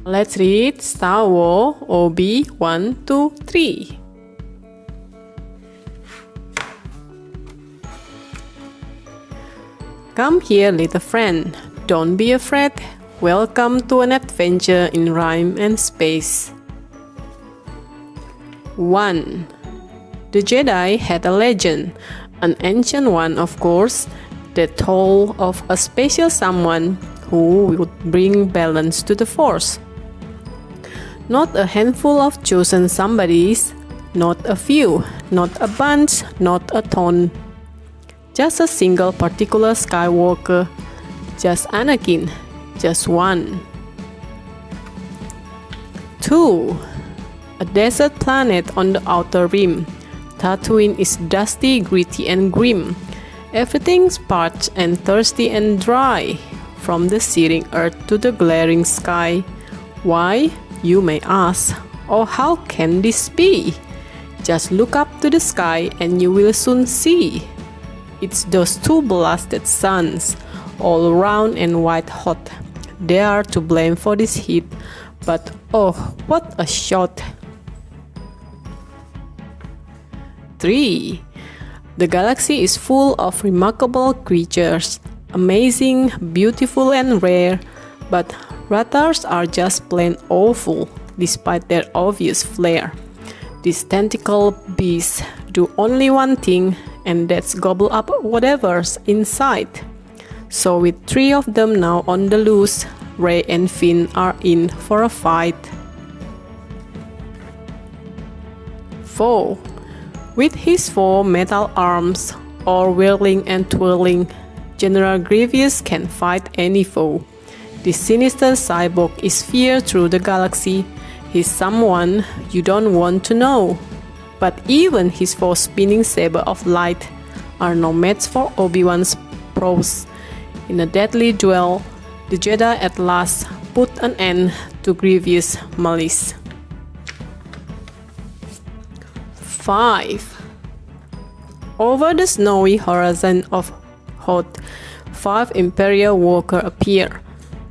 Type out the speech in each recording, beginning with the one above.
Let's read Star Wars OBI 1 to 3. Come here, little friend. Don't be afraid. Welcome to an adventure in rhyme and space. 1. The Jedi had a legend, an ancient one of course, that told of a special someone who would bring balance to the Force. Not a handful of chosen somebodies, not a few, not a bunch, not a ton. Just a single particular Skywalker, just Anakin, just one. 2. A desert planet on the outer rim. Tatooine is dusty, gritty and grim. Everything's parched and thirsty and dry, from the searing earth to the glaring sky. Why, you may ask, or how can this be? Just look up to the sky and you will soon see. It's those two blasted suns, all round and white hot. They are to blame for this heat, but oh, what a shot! 3. The galaxy is full of remarkable creatures, amazing, beautiful and rare, but Rathars are just plain awful, despite their obvious flair. These tentacle beasts do only one thing, and that's gobble up whatever's inside. So with 3 of them now on the loose, Rey and Finn are in for a fight. 4. With his 4 metal arms, all whirling and twirling, General Grievous can fight any foe. This sinister cyborg is feared through the galaxy. He's someone you don't want to know. But even his 4 spinning saber of light are no match for Obi-Wan's prowess. In a deadly duel, the Jedi at last put an end to Grievous' malice. 5. Over the snowy horizon of Hoth, 5 Imperial walkers appear.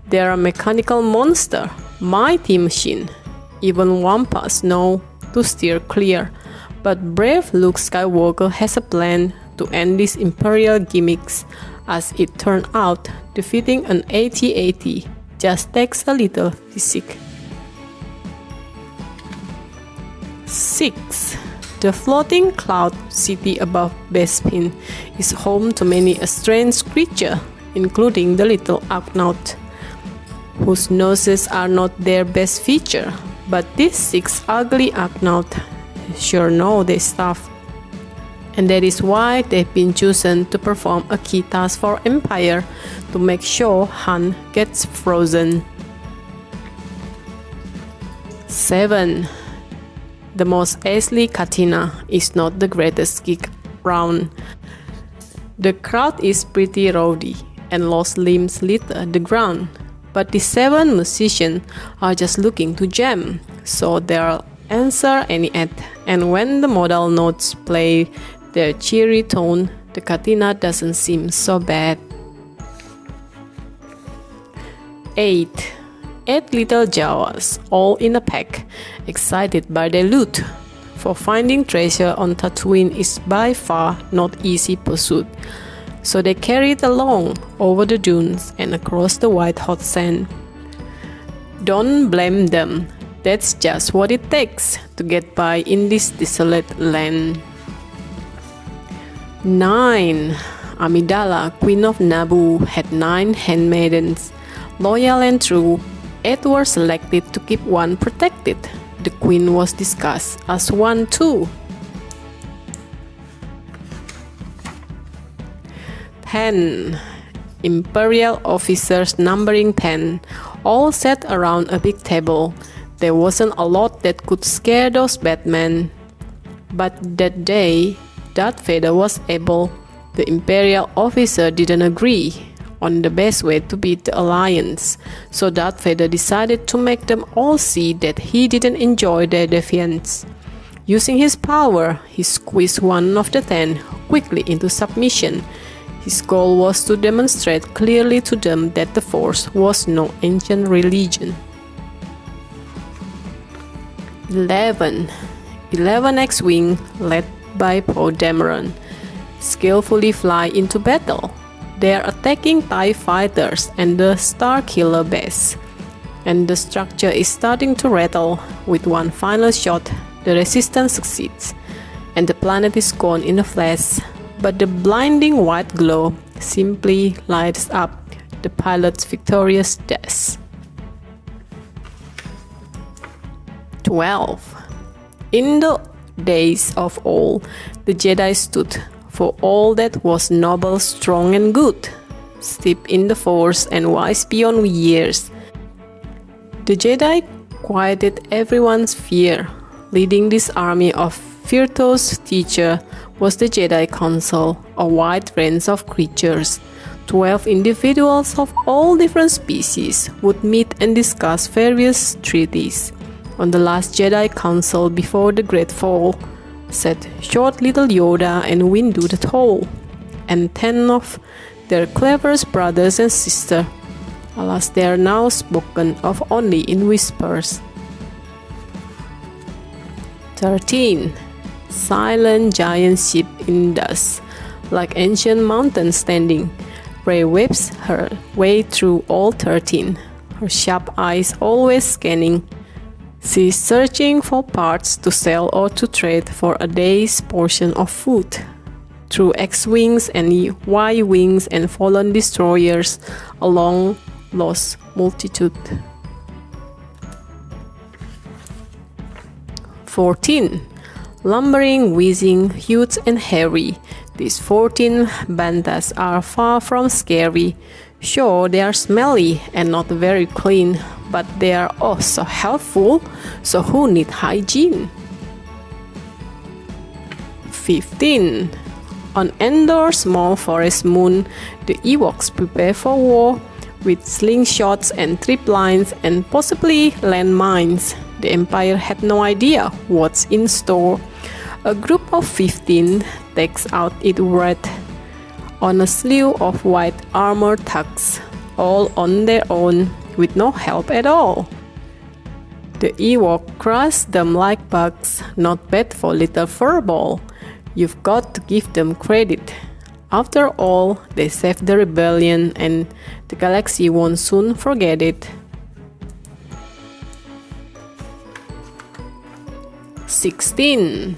They are a mechanical monster, mighty machine. Even Wampas know to steer clear. But brave Luke Skywalker has a plan to end these Imperial gimmicks. As it turned out, defeating an AT-AT just takes a little physique. 6. The floating cloud city above Bespin is home to many a strange creature, including the little Ugnaught, whose noses are not their best feature. But these 6 ugly Ugnaught sure know their stuff. And that is why they've been chosen to perform a key task for Empire to make sure Han gets frozen. 7. The most Aisley Katina is not the greatest kick round. The crowd is pretty rowdy and lost limbs litter the ground. But the 7 musicians are just looking to jam, so they'll answer any ad. And when the modal notes play their cheery tone, the Katina doesn't seem so bad. 8. 8 little Jawas, all in a pack, excited by their loot. For finding treasure on Tatooine is by far not easy pursuit. So they carry it along over the dunes and across the white hot sand. Don't blame them, that's just what it takes to get by in this desolate land. 9. Amidala, Queen of Naboo, had 9 handmaidens. Loyal and true, 8 were selected to keep one protected. The Queen was discussed as one too. 10. Imperial officers numbering 10, all sat around a big table. There wasn't a lot that could scare those bad men. But that day, Darth Vader was able. The Imperial officer didn't agree on the best way to beat the Alliance, so Darth Vader decided to make them all see that he didn't enjoy their defiance. Using his power, he squeezed one of the 10 quickly into submission. His goal was to demonstrate clearly to them that the Force was no ancient religion. 11. 11 X-Wing, led by Poe Dameron, skillfully fly into battle. They are attacking TIE fighters and the Starkiller base, and the structure is starting to rattle. With one final shot, the Resistance succeeds, and the planet is gone in a flash, but the blinding white glow simply lights up the pilot's victorious dash. 12. In the days of old, the Jedi stood for all that was noble, strong, and good, steeped in the Force and wise beyond years. The Jedi quieted everyone's fear. Leading this army of virtuous teachers was the Jedi Council, a wide range of creatures. 12 individuals of all different species would meet and discuss various treaties. On the last Jedi Council before the Great Fall, sat short little Yoda and Windu the Tall, and 10 of their cleverest brothers and sisters. Alas, they are now spoken of only in whispers. 13. Silent giant ship in dust, like ancient mountains standing. Rey whips her way through all 13, her sharp eyes always scanning. She's searching for parts to sell or to trade for a day's portion of food. Through X-Wings and Y-Wings and fallen destroyers, a long lost multitude. 14. Lumbering, whizzing, huge and hairy, these 14 bantas are far from scary. Sure, they are smelly and not very clean, but they are oh so helpful, so who need hygiene? 15. On Endor's small forest moon, the Ewoks prepare for war with slingshots and trip lines and possibly landmines. The Empire had no idea what's in store. A group of 15 takes out its wrath on a slew of white armored thugs, all on their own, with no help at all. The Ewok crush them like bugs, not bad for little furball. You've got to give them credit. After all, they saved the rebellion, and the galaxy won't soon forget it. 16.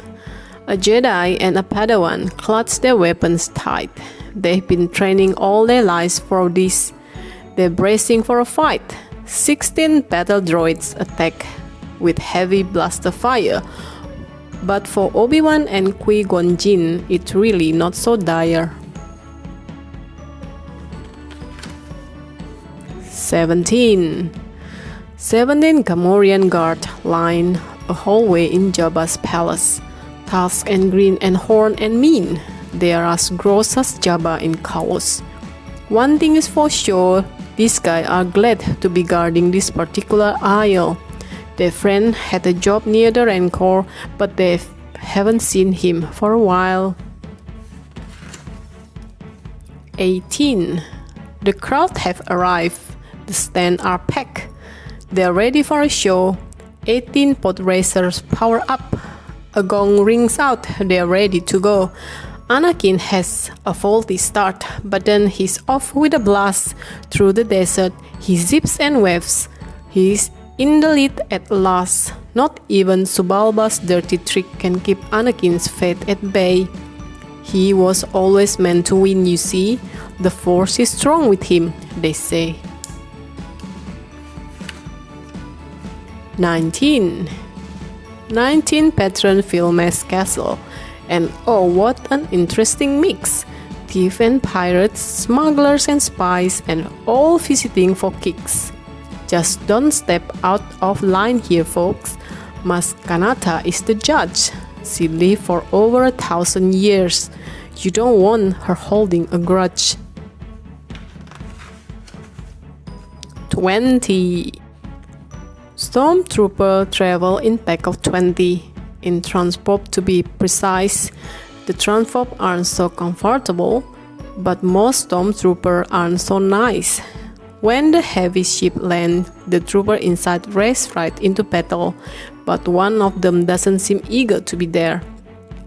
A Jedi and a Padawan clutch their weapons tight. They've been training all their lives for this. They're bracing for a fight. 16 battle droids attack with heavy blaster fire. But for Obi-Wan and Qui-Gon Jinn, it's really not so dire. 17. 17 Gamorrean guard line a hallway in Jabba's palace. Tusk and grin and horn and mean. They are as gross as Jabba in chaos. One thing is for sure, these guys are glad to be guarding this particular aisle. Their friend had a job near the Rancor, but they haven't seen him for a while. 18. The crowd have arrived. The stands are packed. They are ready for a show. 18 pod racers power up. A gong rings out. They are ready to go. Anakin has a faulty start, but then he's off with a blast through the desert. He zips and waves. He's in the lead at last. Not even Subalba's dirty trick can keep Anakin's fate at bay. He was always meant to win, you see. The Force is strong with him, they say. 19. 19 Patron Filmes Castle. And oh, what an interesting mix. Thieves and pirates, smugglers and spies, and all visiting for kicks. Just don't step out of line here, folks. Mas Kanata is the judge. She lived for over 1,000 years. You don't want her holding a grudge. 20. Stormtrooper travel in pack of 20. In transport to be precise, the transport aren't so comfortable, but most stormtroopers aren't so nice. When the heavy ship lands, the trooper inside race right into battle, but one of them doesn't seem eager to be there.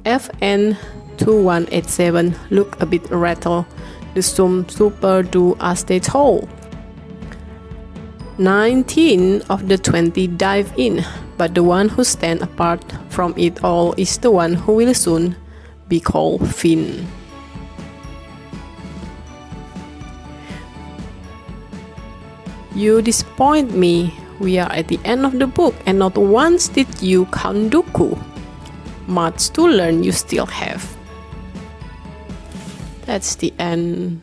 FN 2187 look a bit rattled. The super do as they told. 19 of the 20 dive in, but the one who stands apart from it all is the one who will soon be called Finn. You disappoint me. We are at the end of the book and not once did you count Dooku. Much to learn you still have. That's the end.